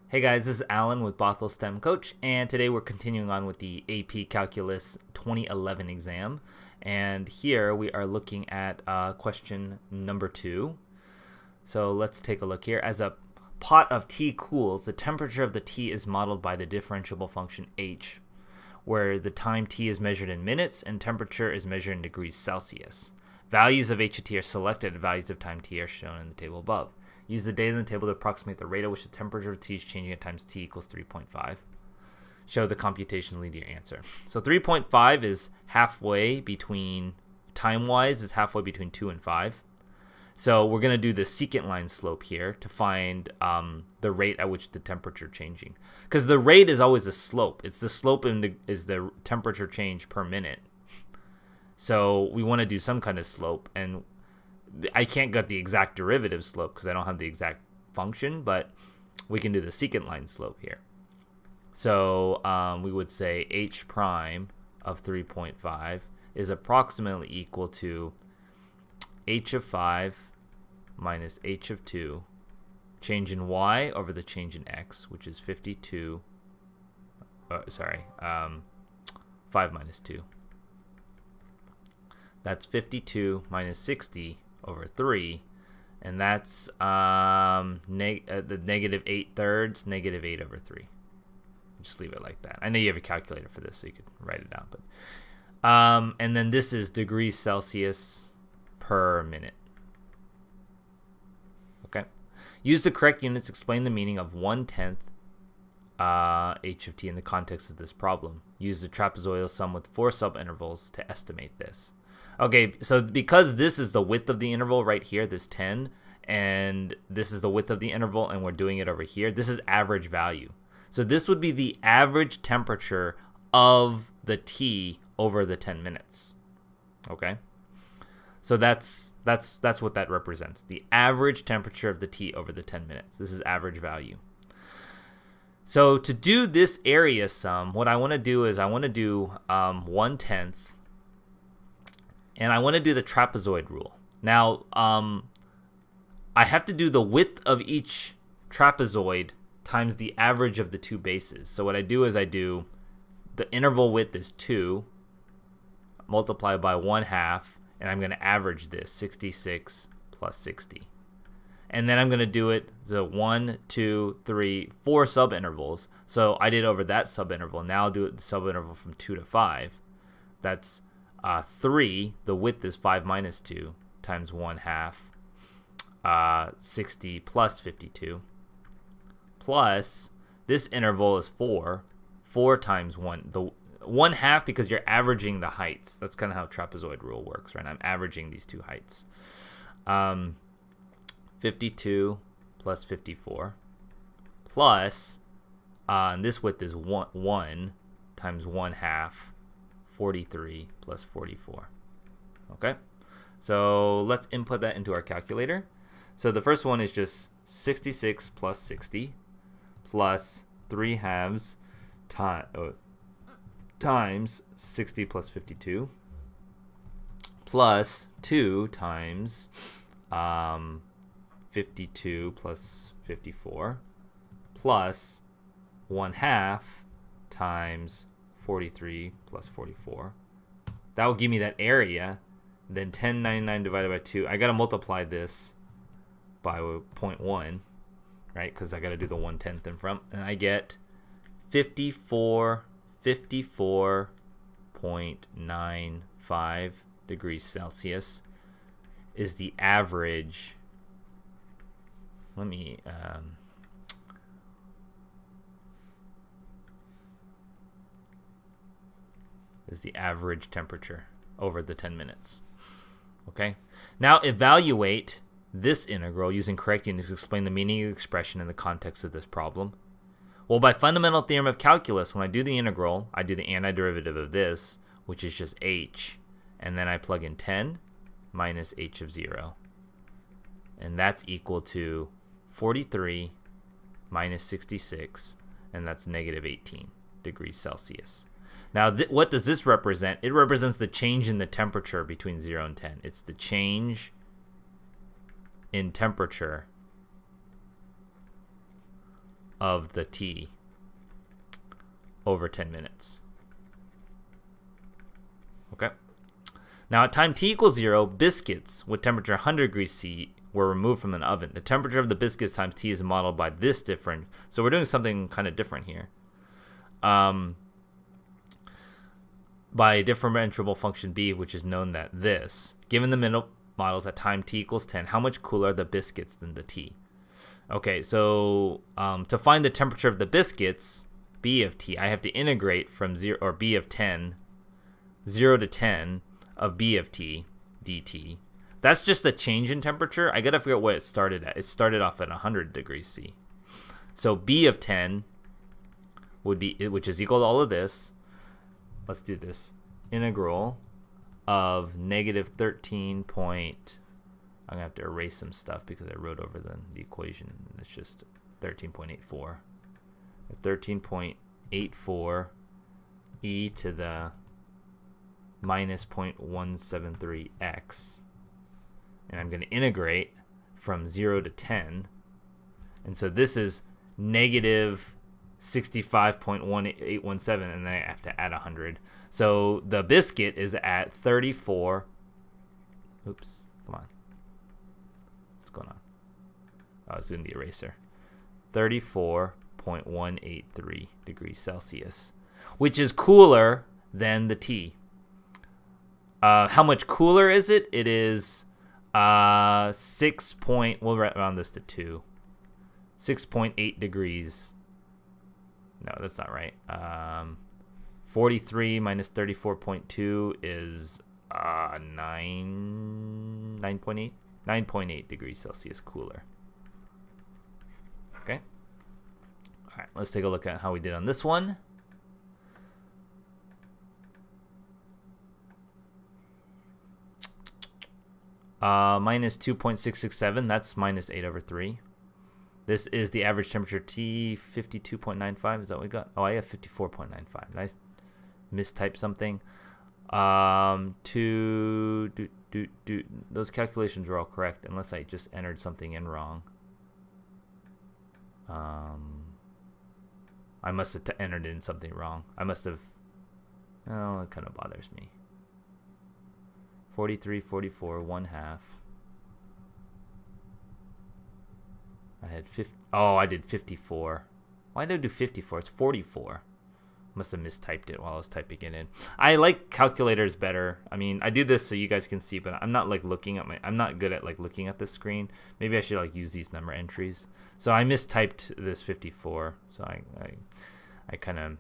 Hey guys, this is Alan with Bothell STEM Coach, and today we're continuing on with the AP Calculus 2011 exam. And here we are looking at question number 2. So let's take a look here. As a pot of tea cools, the temperature of the tea is modeled by the differentiable function h, where the time t is measured in minutes and temperature is measured in degrees Celsius. Values of h of t are selected, values of time t are shown in the table above. Use the data in the table to approximate the rate at which the temperature of t is changing at times t equals 3.5. Show the computation lead to your answer. So 3.5 is halfway between, time-wise, is halfway between 2 and 5. So we're going to do the secant line slope here to find the rate at which the temperature changing. Because the rate is always a slope. It's the slope is the temperature change per minute. So we want to do some kind of slope, and I can't get the exact derivative slope because I don't have the exact function, but we can do the secant line slope here. So we would say h prime of 3.5 is approximately equal to h of 5 minus h of 2, change in y over the change in x, which is 52, 5 minus 2. That's 52 minus 60 over 3, and that's the negative 8/3, negative 8 over 3. Just leave it like that. I know you have a calculator for this, so you could write it down. But and then this is degrees Celsius per minute. Okay. Use the correct units. Explain the meaning of 1/10 h of t in the context of this problem. Use the trapezoidal sum with 4 subintervals to estimate this. Okay, so because this is the width of the interval right here, this 10, and this is the width of the interval, and we're doing it over here, this is average value. So this would be the average temperature of the t over the 10 minutes. Okay? So that's what that represents. The average temperature of the t over the 10 minutes. This is average value. So to do this area sum, what I want to do is I want to do 1/10, and I want to do the trapezoid rule. Now, I have to do the width of each trapezoid times the average of the two bases. So what I do is I do the interval width is 2 multiplied by 1/2, and I'm going to average this 66 plus 60. And then I'm going to do it so 1, 2, 3, 4 subintervals. So I did over that subinterval. Now I'll do it the subinterval from 2 to 5. That's 3, the width is 5 minus 2 times 1/2, 60 plus 52, plus this interval is 4 times 1, the 1/2, because you're averaging the heights. That's kind of how trapezoid rule works, right? I'm averaging these two heights. 52 plus 54 plus, and this width is 1 times 1/2, 43 plus 44. Okay, so let's input that into our calculator. So the first one is just 66 plus 60 plus 3/2 times 60 plus 52 plus 2 times 52 plus 54 plus 1/2 times 43 plus 44. That will give me that area. Then 1099 divided by 2. I got to multiply this by 0.1, right? Because I got to do the 1/10 in front. And I get 54.95 degrees Celsius is the average. Let me is the average temperature over the 10 minutes. Okay, now evaluate this integral using correct units to explain the meaning of the expression in the context of this problem. Well, by fundamental theorem of calculus, when I do the integral, I do the antiderivative of this, which is just h, and then I plug in 10 minus h of 0, and that's equal to 43 minus 66, and that's negative 18 degrees Celsius. Now, what does this represent? It represents the change in the temperature between 0 and 10. It's the change in temperature of the tea over 10 minutes. Okay. Now at time t equals 0, biscuits with temperature 100 degrees C were removed from an oven. The temperature of the biscuits times t is modeled by this different. So we're doing something kind of different here. By a differentiable function b, which is known that this, given the middle models at time t equals 10, how much cooler are the biscuits than the tea? Okay, so to find the temperature of the biscuits, b of t, I have to integrate from 0, or b of 10, 0 to 10 of b of t dt. That's just a change in temperature. I gotta figure out what it started at. It started off at 100 degrees C. So b of 10 would be, which is equal to all of this. Let's do this. Integral of negative 13 point, I'm gonna have to erase some stuff because I wrote over the equation. It's just 13.84. 13.84 e to the minus 0.173x. And I'm going to integrate from 0 to 10. And so this is negative 65.1817, and then I have to add 100. So the biscuit is at 34. Oops, come on. What's going on? Oh, I was doing the eraser. 34.183 degrees Celsius, which is cooler than the tea. How much cooler is it? It is 6 point, we'll round this to 2. 6.8 degrees. No, that's not right. 43 minus 34.2 is 9.8. 9.8 degrees Celsius cooler. Okay. All right, let's take a look at how we did on this one. Minus 2.667, that's minus 8 over 3. This is the average temperature T, 52.95. Is that what we got? Oh, I have 54.95. Did I mistype something? Those calculations were all correct, unless I just entered something in wrong. I must have entered in something wrong. I must have. Oh, it kind of bothers me. 43, 44, 1/2. I had 50. Oh, I did 54. Why did I do 54? It's 44. Must have mistyped it while I was typing it in. I like calculators better. I mean, I do this so you guys can see, but I'm not like looking at I'm not good at like looking at the screen. Maybe I should like use these number entries. So I mistyped this 54. So I kind of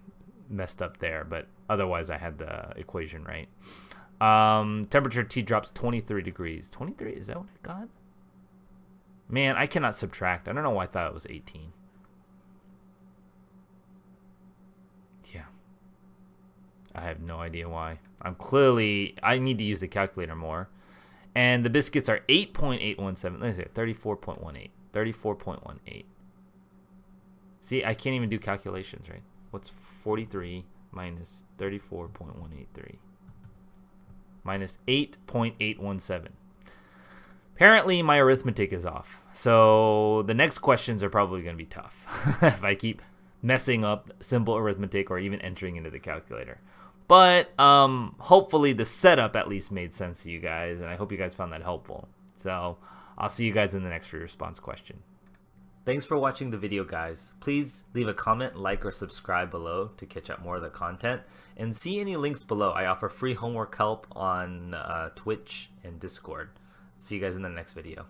messed up there, but otherwise I had the equation right. Temperature T drops 23 degrees. 23, is that what I got? Man, I cannot subtract. I don't know why I thought it was 18. Yeah. I have no idea why. I need to use the calculator more. And the biscuits are 8.817. Let's see, 34.18. 34.18. See, I can't even do calculations, right? What's 43 minus 34.183? Minus 8.817. Apparently, my arithmetic is off. So the next questions are probably going to be tough if I keep messing up simple arithmetic or even entering into the calculator. But hopefully the setup at least made sense to you guys, and I hope you guys found that helpful. So I'll see you guys in the next free response question. Thanks for watching the video, guys. Please leave a comment, like, or subscribe below to catch up more of the content. And see any links below. I offer free homework help on Twitch and Discord. See you guys in the next video.